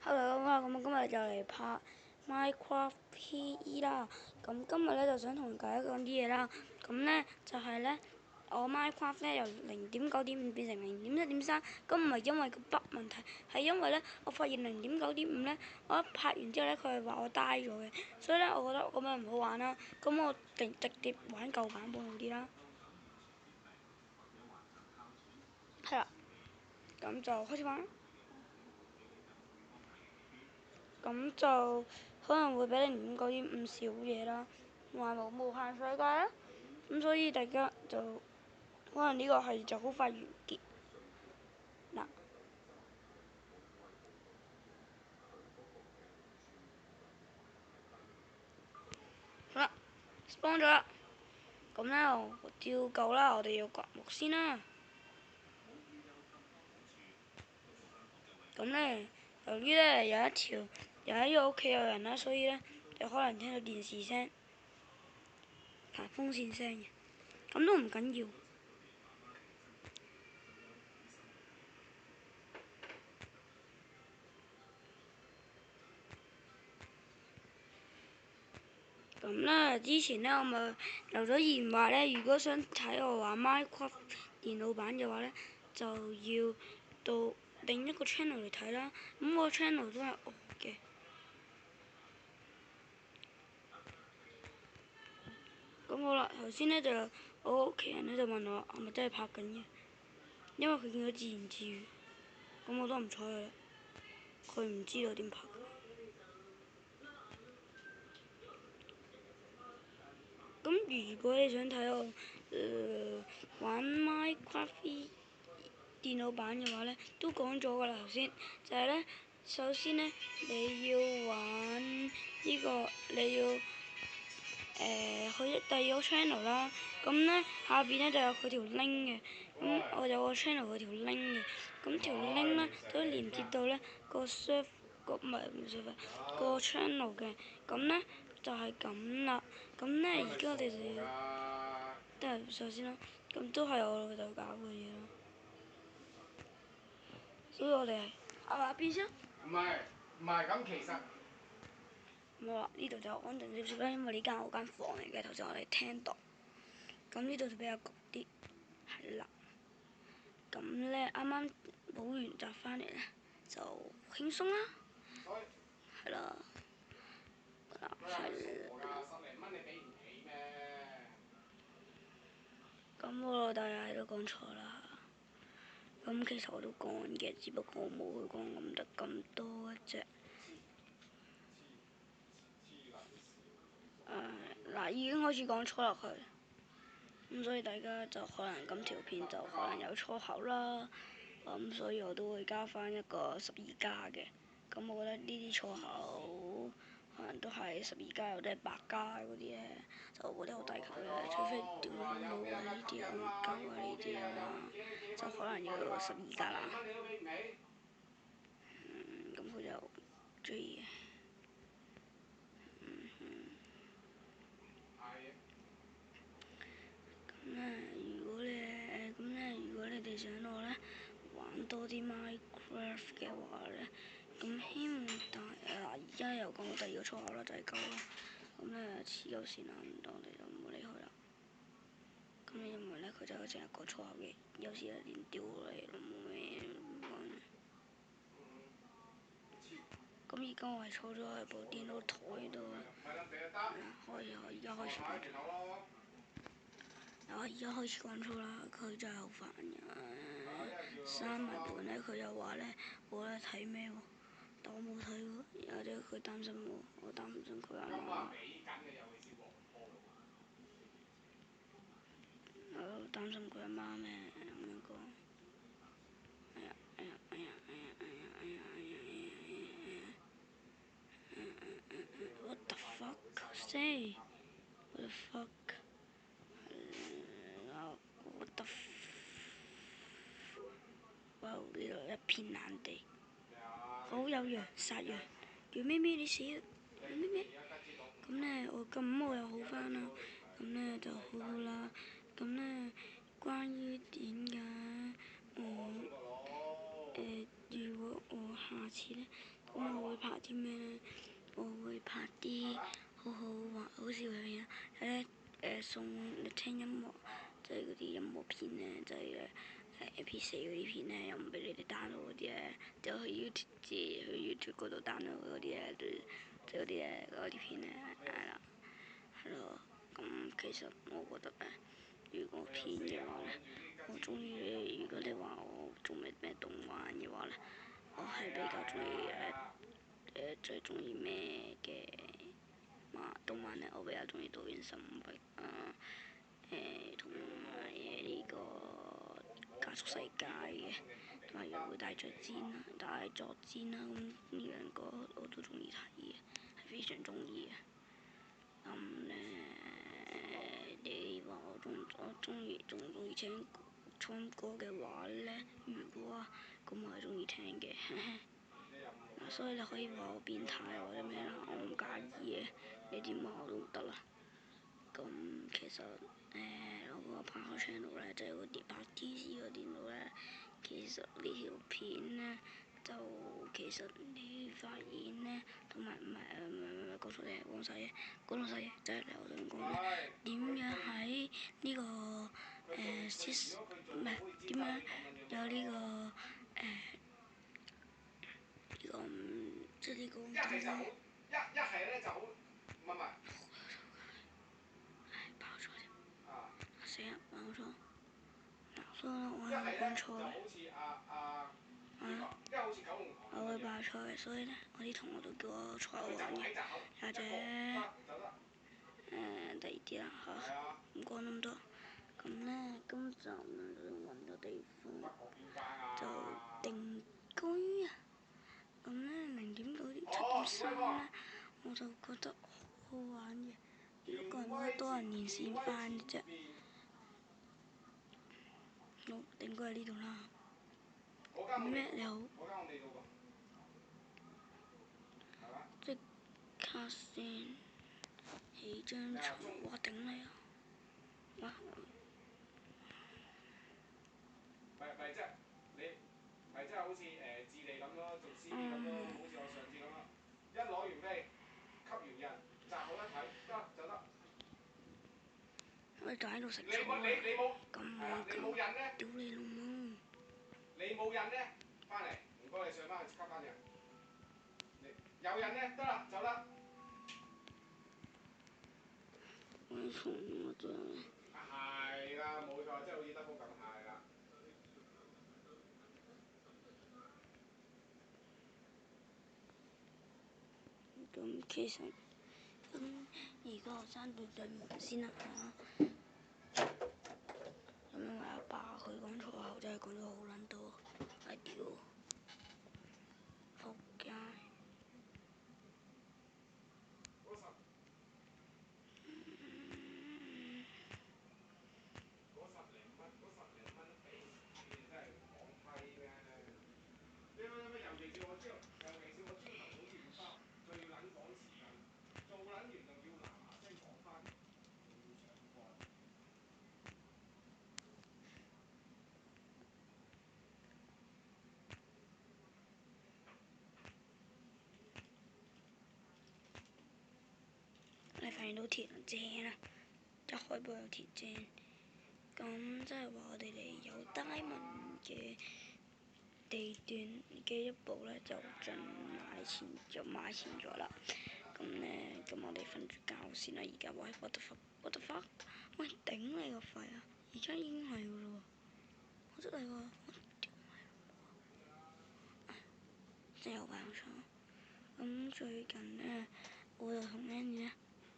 Hello，咁今日就嚟拍 Minecraft PE 啦。咁今日咧就想同大家講啲嘢啦。咁咧就係咧，我 Minecraft 咧由0.9.5變成0.1.3，咁唔係因為個 bug 問題，係因為咧我發現0.9.5咧，我一拍完之後咧，佢係話我 die 咗嘅，所以咧我覺得咁樣唔好玩啦。咁我直接玩舊版本好啲啦。係啦，咁就開始玩啦。咁就可能會比0.9.5少嘢啦，同埋冇無限世界啦，咁所以大家就可能呢個係就好快完結嗱。好啦，spawn 咗啦，咁咧我吊夠啦，我哋要掘木先啦。咁咧，由於咧有一個屋企有人啦，所以咧就可能聽到電視聲同風扇聲嘅，咁都唔緊要。咁咧，之前咧我咪留咗言話咧，如果想睇我玩 Minecraft 電腦版嘅話咧，就要到另一個 channel 嚟睇啦。咁個 channel 都係我嘅。咁好啦，頭先咧就我屋企人咧就問我係咪真係拍緊嘅，因為佢見到自言自語，咁我都唔睬佢啦。佢唔知道點拍嘅。咁如果你想睇我玩 Minecraft 電腦版嘅話咧，都講咗㗎啦頭先，就係咧，首先咧你要玩呢個，你要去第二個 channel 啦，咁咧下邊咧就有佢條 link 嘅，咁我有個 channel 佢條 link 嘅，咁條 link 咧都連接到咧個 server 個 channel 嘅，咁咧就係咁啦，咁咧而家我哋就要都係首先啦，咁都係我老豆搞嘅嘢啦，所以我哋係嘛邊先？唔係咁其實。冇啦，呢度就安靜少少啦，因為呢間我間房嚟嘅，頭先我哋聽到。咁呢度就比較焗啲，係啦。咁咧啱啱補完習翻嚟咧，就輕鬆啦，係啦。咁我老豆又喺度講錯啦。咁其實我都講嘅，只不過我冇佢講咁得咁多啫。嗱，已經開始講粗落去，咁所以大家就可能今條片就可能有粗口啦，咁所以我都會加翻一個12+嘅，咁我覺得呢啲粗口可能都係12+或者係8+嗰啲咧，就嗰啲好低級嘅，除非屌老母啊呢啲戇鳩啊呢啲啊嘛，就可能要12+啦。咁佢就中意。如果你哋想我咧玩多啲 Minecraft 嘅話咧，咁希望而家又講到第二個粗口啦，就係狗啦。咁咧黐鳩線啦，咁我哋就唔好理佢啦。咁因為咧佢就成日講粗口嘅，有時係連屌你都冇咩講。咁而家我係坐咗喺部電腦台度啦，而家開始講粗啦。而家開始講粗啦，佢真係好煩嘅。閂埋門咧，佢又話咧我咧睇咩喎，但我冇睇喎，或者佢擔心我擔心佢阿媽。我擔心佢阿媽咩咁樣講。What the fuck? Say what the fuck? What the哇！呢度一片爛地，好有羊殺羊，叫咩咩你死啦！咩咩？咁咧我咁我又好翻啦，咁咧就好好啦。咁咧關於點解如果我下次咧咁我會拍啲咩咧？我會拍啲好笑嘅片，咧送你聽音樂，即係嗰啲音樂片咧，即係MP4 嗰啲片咧，又唔俾你哋 download 嗰啲咧，就去YouTube 嗰度 download 嗰啲咧，即係嗰啲片咧，係咯。咁其實我覺得如果片嘅話咧，我中意。如果你話我做咩動漫嘅話咧，我係比較中意最中意咩嘅動漫咧？我比較中意《刀劍神域》同埋呢個加速世界嘅，同埋《約會大作戰》啦，咁呢兩個我都中意睇嘅，係非常中意嘅。咁你話我中意聽唱歌嘅話咧，如果咁我係中意聽嘅，所以你可以話我變態或者咩啦，我唔介意嘅，你點話我都唔得啦。咁其實我個拍開 channel 咧，就係個拍 TC 個電腦咧，其實呢條片咧，就其實你發現咧，同埋唔係講錯嘢，講錯嘢，就係我想講咧，點樣喺呢個唔係點樣有呢個即係呢個點講？一係咧就好，唔係。爆錯添，死啦！爆錯，所以我係講錯嘅。我會爆錯嘅，所以咧，我啲同學都叫我錯玩嘅，或者第二啲啦嚇，唔講咁多。咁咧，今集咧就揾個地方就定居啊。咁咧0.9點7.3咧，我就覺得好好玩嘅。不過我多人連線翻嘅啫。好，定居喺呢度啦。咩你好？即刻先起張床，哇頂你啊！哇！咪即係你，咪即係好似智利咁咯，做 CV 咁咯，好似我上次咁咯。一攞完飛，吸完印，摘好一睇，得就得。我就喺度食草啊！咁冇咁，屌你老母！你冇印咧，翻嚟，唔該你上翻去吸翻印。有印咧，得啦，走啦。我從我真係。係啦，冇錯，即係好似德福咁，係啦。咁其實而家我爭對門先啦嚇。咁因為阿爸佢講錯口真係講咗好撚多，係屌，仆街。你發現到鐵正啦，一開波有鐵正，咁即係話我哋嚟有 diamond 嘅地段嘅一步咧，就買前咗啦。咁咧，咁我哋瞓住覺先啦。而家喂，what the fuck？喂，頂你個肺啊！而家已經係噶咯喎，我真係喎，我屌你老母！真係有爆錯。咁最近咧，我又同 Annie 咧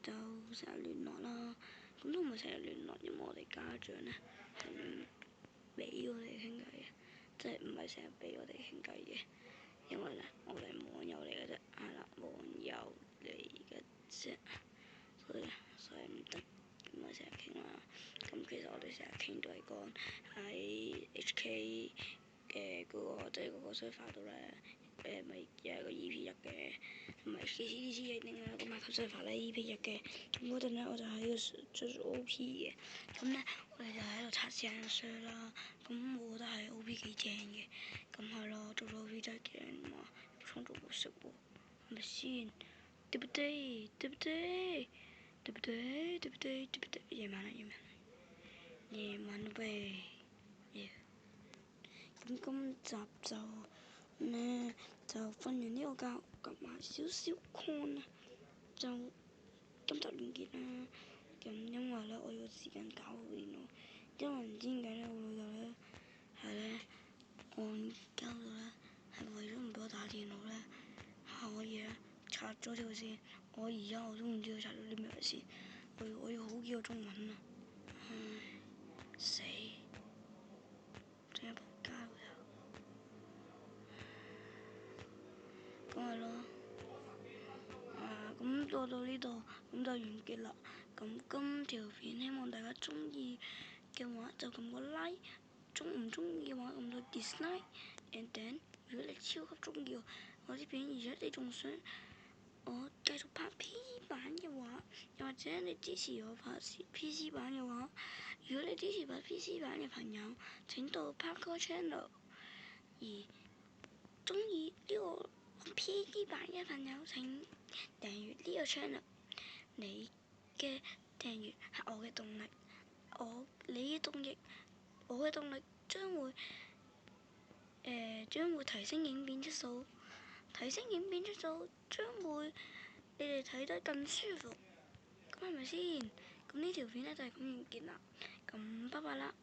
就成日聯絡啦。咁都唔係成日聯絡，因為我哋家長咧係唔俾我哋傾偈嘅，即係唔係成日俾我哋傾偈嘅。因為咧，我哋係網友嚟嘅啫，係啦，網友嚟嘅啫，所以唔得，唔係成日傾啦。咁其實我哋成日傾都係講喺 HK 嘅嗰個，即係嗰個 server 度咧，咪有一個 EP1嘅，同埋 HKCDC 嘅另外一個 Minecraft server 咧 EP1嘅。咁嗰陣咧，我就喺度出 OP 嘅。咁咧，我哋就喺度測試人數啦。咁我覺得係 OP 幾正嘅。咁係咯，做咗 OP 真係幾靚嘛，創造活食喎，係咪先？對不對？對不對？對不對？對不對？對不對？夜晚啦，夜晚啦唄。咁今集就瞓完呢個覺，夾埋少少 con 啦，就今集完結啦。咁因為咧，我要時間搞好電腦，因為唔知點解咧，我老豆咧係咧按交到咧，係為咗唔俾我打電腦咧，可以咧拆咗條線。我而家我都唔知佢拆咗啲咩線，我要好幾個中文啊！唉，死！真係仆街老豆。咁係咯。咁到呢度咁就完結啦。咁今條片希望大家中意嘅話就撳個 like， 唔中意嘅話撳到 dislike。And then 如果你超級中意我啲片，而且你仲想我繼續拍 PC 版嘅話，又或者你支持我拍 PC 版嘅話，如果你支持拍 PC 版嘅朋友，請到 Parkour Channel。而中意呢個 PC 版嘅朋友請訂閱呢個 channel， 你嘅訂閱係我嘅動力，你嘅動力，我嘅動力將會提升影片質素，將會你哋睇得更舒服，咁係咪先？咁呢條片咧就係咁完結啦，咁拜拜啦。